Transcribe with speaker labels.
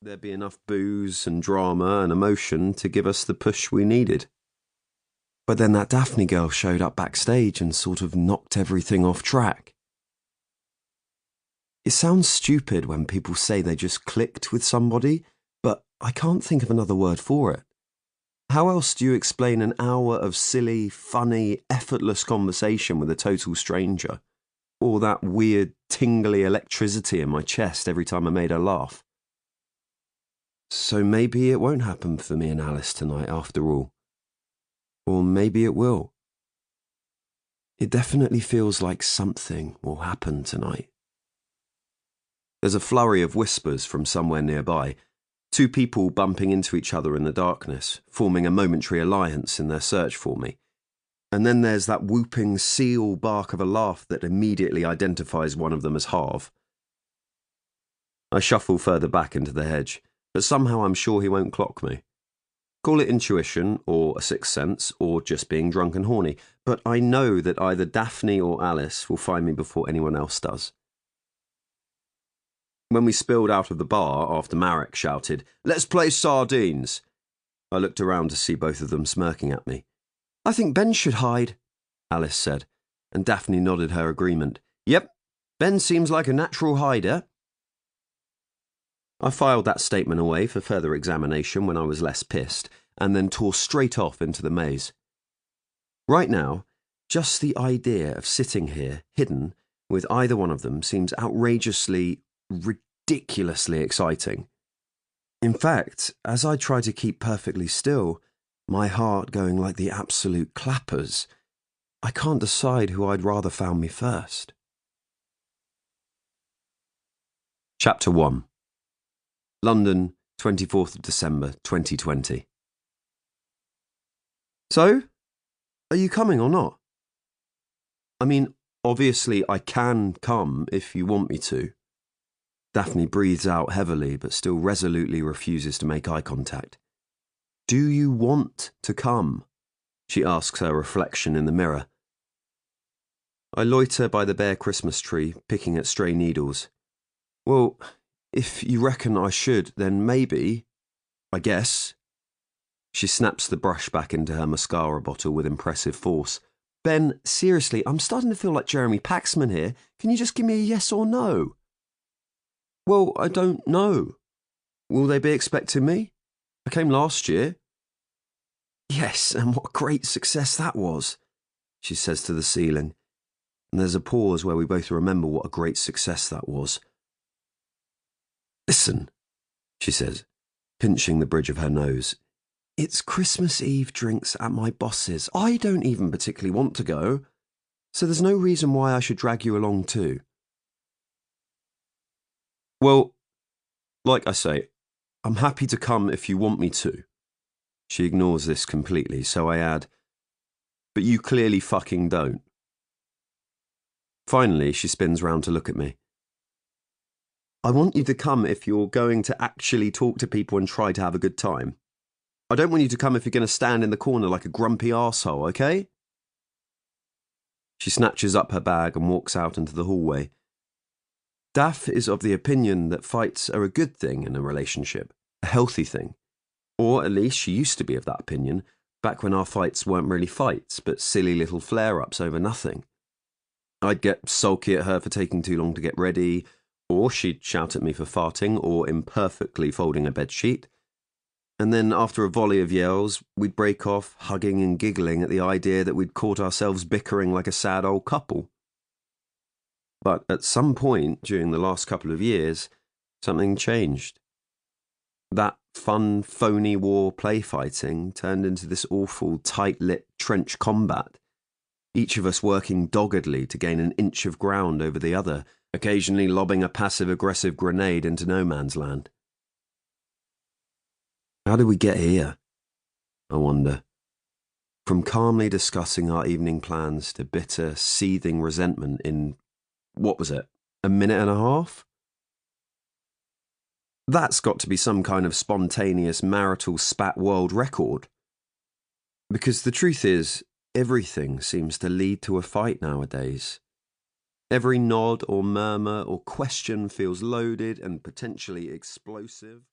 Speaker 1: there'd be enough booze and drama and emotion to give us the push we needed. But then that Daphne girl showed up backstage and sort of knocked everything off track. It sounds stupid when people say they just clicked with somebody, but I can't think of another word for it. How else do you explain an hour of silly, funny, effortless conversation with a total stranger? Or that weird, tingly electricity in my chest every time I made her laugh? So maybe it won't happen for me and Alice tonight after all. Or maybe it will. It definitely feels like something will happen tonight. There's a flurry of whispers from somewhere nearby, two people bumping into each other in the darkness, forming a momentary alliance in their search for me. And then there's that whooping seal bark of a laugh that immediately identifies one of them as Harv. I shuffle further back into the hedge, but somehow I'm sure he won't clock me. Call it intuition, or a sixth sense, or just being drunk and horny, but I know that either Daphne or Alice will find me before anyone else does. When we spilled out of the bar after Marek shouted, "Let's play sardines," I looked around to see both of them smirking at me. "I think Ben should hide," Alice said, and Daphne nodded her agreement. "Yep, Ben seems like a natural hider." I filed that statement away for further examination when I was less pissed, and then tore straight off into the maze. Right now, just the idea of sitting here, hidden, with either one of them seems outrageously, ridiculously exciting. In fact, as I try to keep perfectly still, my heart going like the absolute clappers, I can't decide who I'd rather found me first. Chapter 1. London, 24th of December, 2020. So, are you coming or not? I mean, obviously I can come if you want me to. Daphne breathes out heavily but still resolutely refuses to make eye contact. Do you want to come? She asks her reflection in the mirror. I loiter by the bare Christmas tree, picking at stray needles. Well, if you reckon I should, then maybe, I guess. She snaps the brush back into her mascara bottle with impressive force. Ben, seriously, I'm starting to feel like Jeremy Paxman here. Can you just give me a yes or no? Well, I don't know. Will they be expecting me? I came last year. Yes, and what a great success that was, she says to the ceiling. And there's a pause where we both remember what a great success that was. Listen, she says, pinching the bridge of her nose. It's Christmas Eve drinks at my boss's. I don't even particularly want to go, so there's no reason why I should drag you along too. Well, like I say, I'm happy to come if you want me to. She ignores this completely, so I add, but you clearly fucking don't. Finally, she spins round to look at me. I want you to come if you're going to actually talk to people and try to have a good time. I don't want you to come if you're going to stand in the corner like a grumpy arsehole, okay? She snatches up her bag and walks out into the hallway. Daph is of the opinion that fights are a good thing in a relationship, a healthy thing. Or at least she used to be of that opinion, back when our fights weren't really fights, but silly little flare-ups over nothing. I'd get sulky at her for taking too long to get ready, or she'd shout at me for farting or imperfectly folding a bedsheet. And then after a volley of yells, we'd break off, hugging and giggling at the idea that we'd caught ourselves bickering like a sad old couple. But at some point during the last couple of years, something changed. That fun, phony war play fighting turned into this awful, tight-lit trench combat, each of us working doggedly to gain an inch of ground over the other, occasionally lobbing a passive-aggressive grenade into no man's land. How did we get here? I wonder. From calmly discussing our evening plans to bitter, seething resentment in, what was it, a minute and a half? That's got to be some kind of spontaneous marital spat world record. Because the truth is, everything seems to lead to a fight nowadays. Every nod or murmur or question feels loaded and potentially explosive.